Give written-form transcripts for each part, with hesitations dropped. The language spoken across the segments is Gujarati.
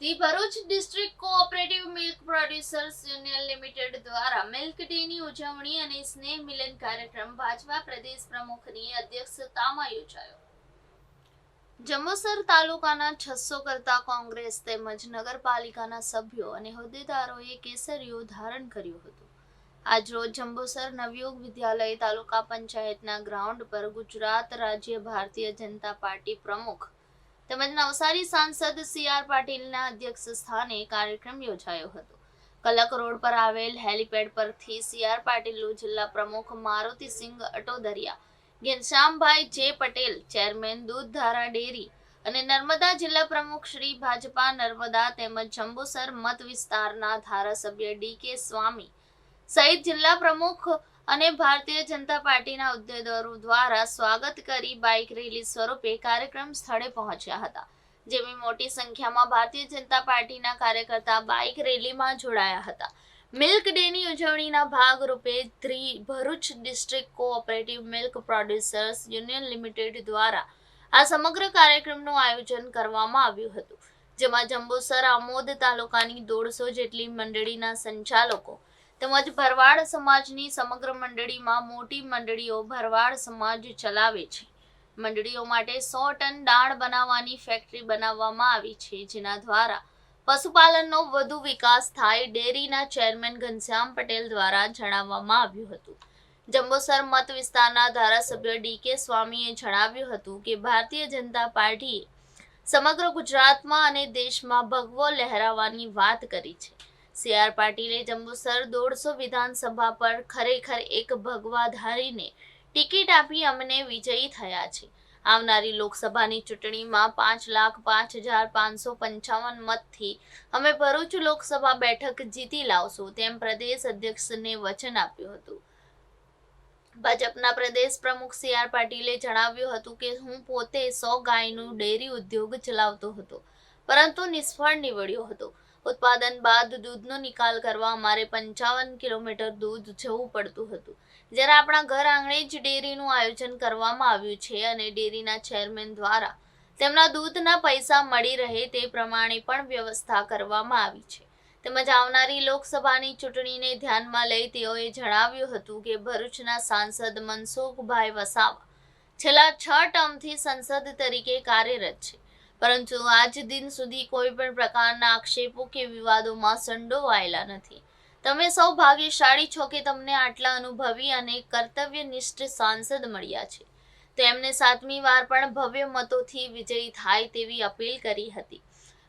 The Bharuch district cooperative milk producers union limited દ્વારા મિલ્ક ડેની ઉજવણી અને સ્નેહ મિલન કાર્યક્રમ ભાજપા પ્રદેશ પ્રમુખની અધ્યક્ષતામાં યોજાયો। જંબુસર તાલુકાના 600 કરતા કોંગ્રેસ તેમજ નગરપાલિકાના સભ્યો અને હોદ્દેદારોએ કેસરીઓ ધારણ કર્યું હતું। આજરોજ જંબુસર નવયુગ વિદ્યાલય તાલુકા પંચાયતના ગ્રાઉન્ડ પર ગુજરાત રાજ્ય ભારતીય જનતા પાર્ટી પ્રમુખ તેમજ નવસારી સાંસદ સી.આર. પાટીલના અધ્યક્ષ સ્થાને કાર્યક્રમ યોજાયો હતો। કલક રોડ પર આવેલ હેલીપેડ પરથી સી.આર. પાટીલનું જિલ્લા પ્રમુખ મારુતિસિંહ અટોદરિયા, ઘનશ્યામભાઈ જે. પટેલ ચેરમેન દૂધધારા ડેરી અને નર્મદા જિલ્લા પ્રમુખ શ્રી ભાજપા નર્મદા તેમજ જંબુસર મત વિસ્તારના ધારાસભ્ય ડી.કે. સ્વામી સહિત જિલ્લા પ્રમુખ અને ભારતીય જનતા પાર્ટીના હોદ્દેદારો દ્વારા સ્વાગત કરી બાઇક રેલી સ્વરૂપે કાર્યક્રમ સ્થળે પહોંચ્યા હતા, જેમાં મોટી સંખ્યામાં ભારતીય જનતા પાર્ટીના કાર્યકર્તા બાઇક રેલીમાં જોડાયા હતા। મિલ્ક ડેની ઉજવણીના ભાગરૂપે Bharuch district cooperative milk producers union limited દ્વારા આ સમગ્ર કાર્યક્રમનું આયોજન કરવામાં આવ્યું હતું, જેમાં જંબુસર આમોદ તાલુકાની 150 જેટલી મંડળીના સંચાલકો તેમજ ભરવાડ સમાજની સમગ્ર મંડળીમાં મોટી મંડળીઓ ભરવાડ સમાજ ચલાવે છે। મંડળીઓ માટે 100 ટન દાળ બનાવવાની ફેક્ટરી બનાવવામાં આવી છે, જેના દ્વારા પશુપાલનનો વધુ વિકાસ થાય, ડેરીના ચેરમેન ઘનશ્યામ પટેલ દ્વારા જણાવવામાં આવ્યું હતું। જંબુસર મત વિસ્તારના ધારાસભ્ય ડી.કે. સ્વામીએ જણાવ્યું હતું કે ભારતીય જનતા પાર્ટીએ સમગ્ર ગુજરાતમાં અને દેશમાં ભગવો લહેરાવવાની વાત કરી છે। સી.આર. પાટીલે જંબુસર 150 વિધાનસભા પર ખરેખર એક ભગવા ધારીને ટિકિટ આપી અમને વિજયી થયા છે। આવનારી લોકસભાની ચૂંટણીમાં 5,05,555 મતથી અમે ભરૂચ લોકસભા બેઠક જીતી લાવશું, તેમ પ્રદેશ અધ્યક્ષને વચન આપ્યું હતું। ભાજપના પ્રદેશ પ્રમુખ સી.આર. પાટીલે જણાવ્યું હતું કે હું પોતે 100 ગાયનું ડેરી ઉદ્યોગ ચલાવતો હતો, પરંતુ નિષ્ફળ નીવડ્યો હતો। ઉત્પાદન બાદ દૂધનો નિકાલ કરવા અમારે 55 કિલોમીટર દૂધ જવું પડતું હતું, જ્યારે આપણા ઘર આંગણે જ ડેરીનું આયોજન કરવામાં આવ્યું છે અને ડેરીના ચેરમેન દ્વારા તેમના દૂધના પૈસા મળી રહે તે પ્રમાણે પણ વ્યવસ્થા કરવામાં આવી છે। તેમજ આવનારી લોકસભાની ચૂંટણીને ધ્યાનમાં લઈ તેઓએ જણાવ્યું હતું કે ભરૂચના સાંસદ મનસુખભાઈ વસાવા છેલ્લા 6 ટર્મથી સંસદ તરીકે કાર્યરત છે, પરંતુ આજ દિન સુધી કોઈ પણ પ્રકારના આક્ષેપો કે વિવાદોમાં સંડોવાયેલા નથી। તમે સૌ ભાગ્યશાળી છો કે તમને આટલા અનુભવી અને કર્તવ્યનિષ્ઠ સાંસદ મળ્યા છે। તો એમને 7મી વાર પણ ભવ્ય મતોથી વિજયી થાય તેવી અપીલ કરી હતી।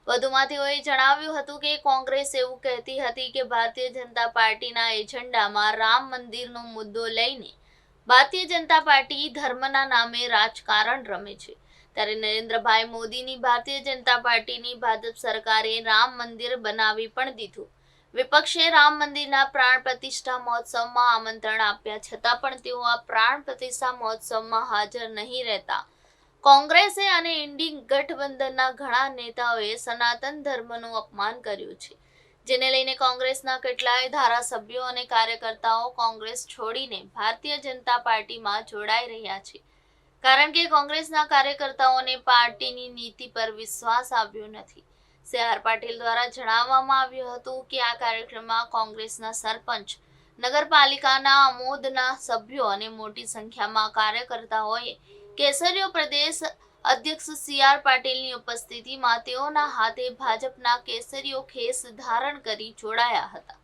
વધુમાં તેઓએ જણાવ્યું હતું કે કોંગ્રેસ એવું કહેતી હતી કે ભારતીય જનતા પાર્ટીના એજન્ડામાં રામ મંદિરનો મુદ્દો લઈને ભારતીય જનતા પાર્ટી ધર્મના નામે રાજકારણ રમે છે, ત્યારે નરેન્દ્રભાઈ મોદીની ભારતીય જનતા પાર્ટીની ભાજપ સરકારે રામ મંદિર બનાવી પણ દીધું। વિપક્ષે રામ મંદિરના પ્રાણ પ્રતિષ્ઠા મહોત્સવમાં આમંત્રણ આપ્યા છતાં પણ તેઓ આ પ્રાણ પ્રતિષ્ઠા મહોત્સવમાં હાજર નહીં રહેતા કોંગ્રેસે અને ઇન્ડી ગઠબંધનના ઘણા નેતાઓએ સનાતન ધર્મનું અપમાન કર્યું છે, જેને લઈને કોંગ્રેસના કેટલાય ધારાસભ્યો અને કાર્યકર્તાઓ કોંગ્રેસ છોડીને ભારતીય જનતા પાર્ટીમાં જોડાઈ રહ્યા છે, કારણ કે કોંગ્રેસના કાર્યકર્તાઓને પાર્ટીની નીતિ પર વિશ્વાસ આવ્યો નથી। સી.આર. પાટીલ દ્વારા જણાવવામાં આવ્યું હતું કે આ કાર્યક્રમમાં કોંગ્રેસના સરપંચ, નગરપાલિકાના આમોદના સભ્યો અને મોટી સંખ્યામાં કાર્યકર્તાઓએ કેસરીઓ પ્રદેશ અધ્યક્ષ સી.આર. પાટીલની ઉપસ્થિતિમાં તેઓના હાથે ભાજપના કેસરીઓ ખેસ ધારણ કરી જોડાયા હતા।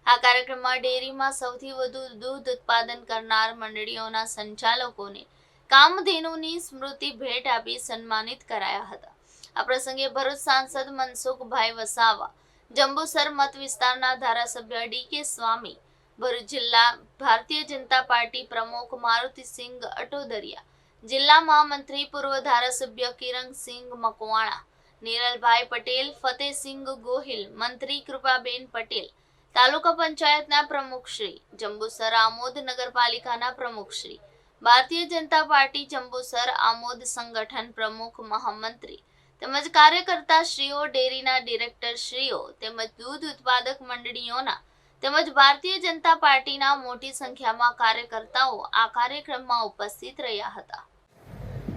આ કાર્યક્રમમાં ડેરીમાં સૌથી વધુ દૂધ ઉત્પાદન કરનાર મંડળીઓના સંચાલકોને કામધેનુની સ્મૃતિ ભેટ આપી સન્માનિત કરાયા હતા। આ પ્રસંગે ભરૂચ સાંસદ મનસુખભાઈ વસાવા, જંબુસર મત વિસ્તારના ધારાસભ્ય ડી.કે. સ્વામી, ભરૂચ જિલ્લા ભારતીય જનતા પાર્ટી પ્રમુખ મારુતિસિંહ અટોદરિયા, જિલ્લા મહામંત્રી પૂર્વ ધારાસભ્ય કિરણસિંહ મકવાણા, નિરલભાઈ પટેલ, ફતેહસિંહ ગોહિલ, મંત્રી કૃપાબેન પટેલ, તાલુકા પંચાયતના પ્રમુખશ્રી, જંબુસર આમોદ નગરપાલિકાના પ્રમુખશ્રી, ભારતીય જનતા પાર્ટી જંબુસર આમોદ સંગઠન પ્રમુખ મહામંત્રી તેમજ કાર્યકર્તા શ્રીઓ, ડેરીના ડિરેક્ટર શ્રીઓ તેમજ દૂધ ઉત્પાદક મંડળીઓના તેમજ ભારતીય જનતા પાર્ટીના મોટી સંખ્યામાં કાર્યકર્તાઓ આ કાર્યક્રમમાં ઉપસ્થિત રહ્યા હતા।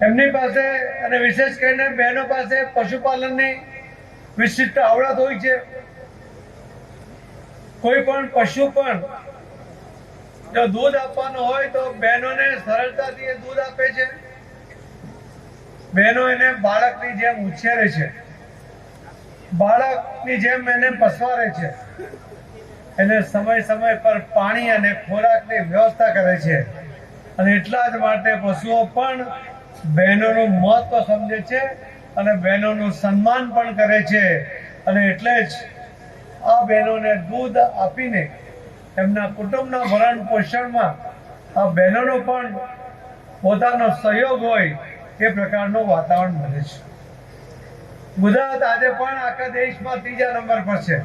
એમની પાસે અને વિશેષ કરીને બહેનો પાસે પશુપાલનની વિશિષ્ટ આવડત હોય છે. કોઈ પણ પશુ પણ જો દૂધ આપવાનું હોય તો બહેનોને સરળતાથી એ દૂધ આપે છે. બહેનો એને બાળકની જેમ ઉછેરે છે, બાળકની જેમ એને પસવારે છે, એને સમય સમય પર પાણી અને ખોરાકની વ્યવસ્થા કરે છે. અને એટલા જ માટે પશુઓ પણ બહેનોનું મહત્વ સમજે છે અને બહેનોનું સન્માન પણ કરે છે. અને એટલે જ આ બહેનોને દૂધ આપીને એમના કુટુંબના ભરણ પોષણમાં આ બહેનોનો પણ પોતાનો સહયોગ હોય એ પ્રકારનું વાતાવરણ બને છે. ગુજરાત આજે પણ આખા દેશમાં 3જા નંબર પર છે.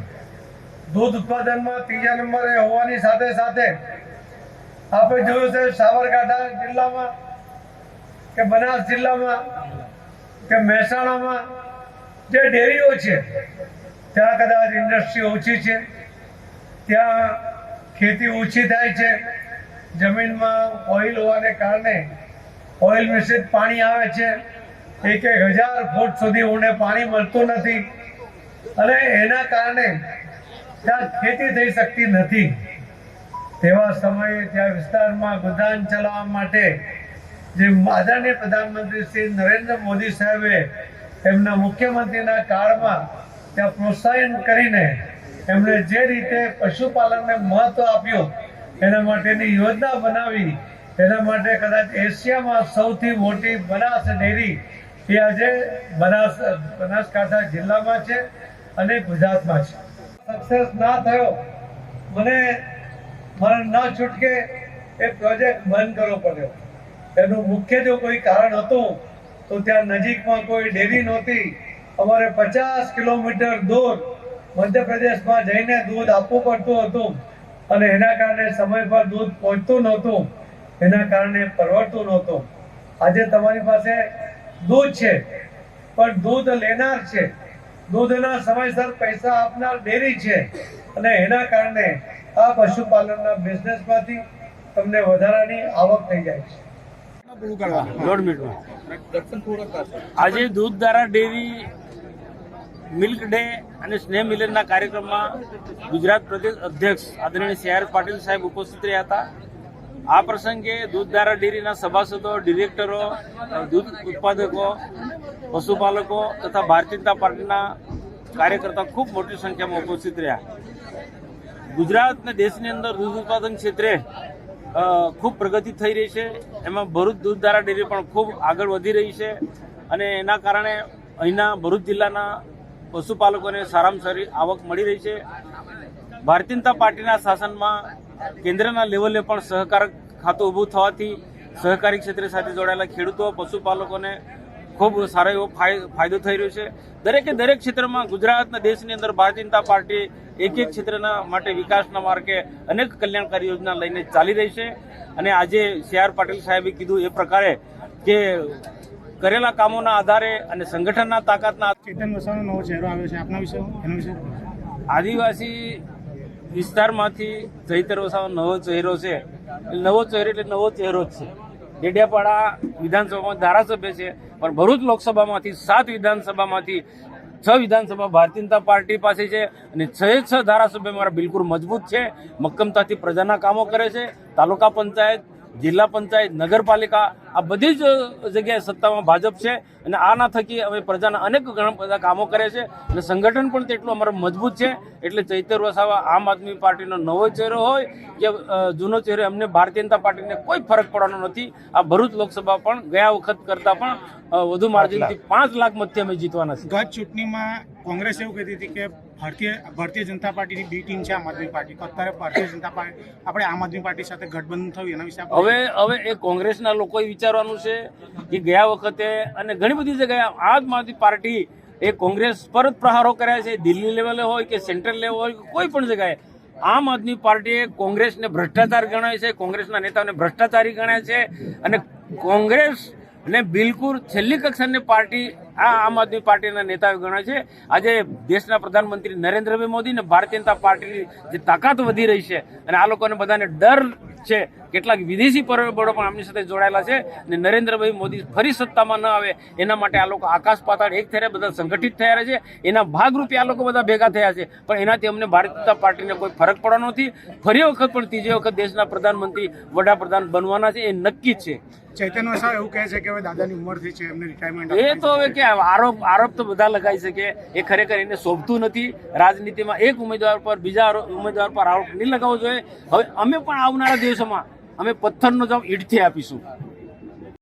દૂધ ઉત્પાદનમાં 3જા નંબરે હોવાની સાથે સાથે આપણે જોયું છે સાબરકાંઠા જિલ્લામાં કે બનાસ જિલ્લામાં કે મહેસાણામાં જે ડેરીઓ છે ત્યાં કદાચ ઇન્ડસ્ટ્રી ઓછી છે, ત્યાં ખેતી ઓછી થાય છે, જમીનમાં ઓઇલ હોવાને કારણે ઓઇલ મિશ્રિત પાણી આવે છે, 1000 ફૂટ સુધી ઊંડે પાણી મળતું નથી અને એના કારણે ત્યાં ખેતી થઈ શકતી નથી. તેવા સમયે ત્યાં વિસ્તારમાં ગુજરાન ચલાવવા માટે જે આદરણીય પ્રધાનમંત્રી શ્રી નરેન્દ્ર મોદી સાહેબે એમના મુખ્યમંત્રીના કાળમાં ત્યાં પ્રોત્સાહન કરીને એમણે જે રીતે પશુપાલનને મહત્વ આપ્યું એના માટેની યોજના બનાવી. એના માટે કદાચ એશિયામાં સૌથી મોટી બનાસ ડેરી એ આજે બનાસકાંઠા જિલ્લામાં છે અને ગુજરાતમાં છે. સક્સેસ ના થયો, મને ન છૂટકે એ પ્રોજેક્ટ બંધ કરવો પડ્યો. એનું મુખ્ય જો કોઈ કારણ હતું તો ત્યાં નજીકમાં કોઈ ડેરી નહોતી. અમારે 50 કિલોમીટર દૂર મધ્યપ્રદેશમાં જઈને દૂધ આપવું પડતું હતું અને એના કારણે સમય પર દૂધ પહોંચતું નહોતું, એના કારણે પરવડતું નહોતું. આજે તમારી પાસે દૂધ છે પણ દૂધ લેનાર છે, દૂધના સમયસર પૈસા આપનાર ડેરી છે અને એના કારણે આ પશુપાલનના બિઝનેસમાંથી તમને વધારાની આવક થઈ જાય છે. આજે દૂધધારા ડેરી મિલ્ક ડે અને સ્નેહ મિલનના કાર્યક્રમમાં ગુજરાત પ્રદેશ અધ્યક્ષ આદરણીય CR પાટીલ સાહેબ ઉપસ્થિત રહ્યા હતા. આ પ્રસંગે દૂધધારા ડેરીના સભાસદો, ડિરેક્ટરો, દૂધ ઉત્પાદકો, પશુપાલકો તથા ભારતીય જનતા પાર્ટીના કાર્યકર્તા ખૂબ મોટી સંખ્યામાં ઉપસ્થિત રહ્યા. ગુજરાત અને દેશની અંદર દૂધ ઉત્પાદન ક્ષેત્રે ખૂબ પ્રગતિ થઈ રહી છે. એમાં ભરૂચ દૂધધારા ડેરી પણ ખૂબ આગળ વધી રહી છે અને એના કારણે અહીંના ભરૂચ જિલ્લાના પશુપાલકોને સારામાં સારી આવક મળી રહી છે. ભારતીય જનતા પાર્ટીના શાસનમાં કેન્દ્રના લેવલે પણ સહકાર ખાતું ઊભું થવાથી સહકારી ક્ષેત્ર સાથે જોડાયેલા ખેડૂતો, પશુપાલકોને ખૂબ સારો એવો ફાયદો થઈ રહ્યો છે. દરેકે દરેક ક્ષેત્રમાં ગુજરાતના દેશની અંદર ભારતીય જનતા પાર્ટી એક ક્ષેત્રના માટે વિકાસના માર્ગે અનેક કલ્યાણકારી યોજના લઈને ચાલી રહી છે. અને આજે CR પાટીલ સાહેબે કીધું એ પ્રકારે કે કરેલા કામોના આધારે અને સંગઠનના તાકાતના ચેતન વસાવાનો નવો ચહેરો આવ્યો છે, આપના વિશે એના વિશે આદિવાસી વિસ્તારમાંથી ચૈતર વસાવાનો નવો ચહેરો છે. નવો ચહેરો એટલે નવો ચહેરો જ છે. ડેડિયાપાડા વિધાનસભામાં ધારાસભ્ય છે પણ ભરૂચ લોકસભામાંથી 7 વિધાનસભામાંથી 6 વિધાનસભા ભારતીય જનતા પાર્ટી પાસે છે અને 6 ધારાસભ્ય મારા બિલકુલ મજબૂત છે, મક્કમતાથી પ્રજાના કામો કરે છે. તાલુકા પંચાયત, જિલ્લા પંચાયત, નગરપાલિકા આ બધી જ જગ્યાએ સત્તામાં ભાજપ છે અને આના થકી અમે પ્રજાના અનેક ઘણા બધા કામો કરે છે અને સંગઠન પણ તેટલું અમારું મજબૂત છે. એટલે ચૈતર વસાવા આમ આદમી પાર્ટીનો નવો ચહેરો હોય કે જૂનો ચહેરો, અમને ભારતીય જનતા પાર્ટીને કોઈ ફરક પડવાનો નથી. આ ભરૂચ લોકસભા પણ ગયા વખત કરતાં પણ વધુ માર્જિનથી 5 લાખ મતથી અમે જીતવાના છે. ગત ચૂંટણીમાં કોંગ્રેસ એવું કહેતી હતી કે ભારતીય જનતા પાર્ટીની બી ટીમ છે આમ આદમી પાર્ટી. અત્યારે ભારતીય જનતા પાર્ટી આપણે આમ આદમી પાર્ટી સાથે ગઠબંધન થયું એના વિશે હવે એ કોંગ્રેસના લોકોએ વિચારવાનું છે કે ગયા વખતે અને ઘણી બધી જગ્યાએ આમ આદમી પાર્ટી એ કોંગ્રેસ પર જ પ્રહારો કર્યા છે. દિલ્હી લેવલે હોય કે સેન્ટ્રલ લેવલ હોય કે કોઈ પણ જગ્યાએ આમ આદમી પાર્ટીએ કોંગ્રેસને ભ્રષ્ટાચાર ગણાય છે, કોંગ્રેસના નેતાઓને ભ્રષ્ટાચારી ગણાય છે અને કોંગ્રેસ ને બિલકુલ છેલ્લી કક્ષાની પાર્ટી આ આમ આદમી પાર્ટીના નેતાઓ ગણાય છે. આજે દેશના પ્રધાનમંત્રી નરેન્દ્રભાઈ મોદી અને ભારતીય જનતા પાર્ટીની જે તાકાત વધી રહી છે અને આ લોકોને બધાને ડર છે કેટલાક વિદેશી પરિબળો પણ આમની સાથે જોડાયેલા છે અને નરેન્દ્રભાઈ મોદી ફરી સત્તામાં ન આવે એના માટે આ લોકો આકાશ પાતાળ એક થયા, બધા સંગઠિત થયા છે. એના ભાગરૂપે આ લોકો બધા ભેગા થયા છે, પણ એનાથી અમને ભારતીય જનતા પાર્ટીને કોઈ ફરક પડવાનો નથી. ફરી વખત પણ ત્રીજી વખત દેશના પ્રધાનમંત્રી વડાપ્રધાન બનવાના છે, એ નક્કી જ છે. ચૈતન્ય વસાવા એવું કહે છે કે હવે દાદાની ઉંમર થઈ છે, એમને રિટાયરમેન્ટ એ તો હવે કે આરોપ તો બધા લગાવી શકે, એ ખરેખર એને શોભતું નથી. રાજનીતિમાં એક ઉમેદવાર પર બીજા ઉમેદવાર પર આરોપ નહીં લગાવવો જોઈએ. હવે અમે પણ આવનારા દિવસોમાં અમે પથ્થરનો જવાબ ઈંટથી આપીશું.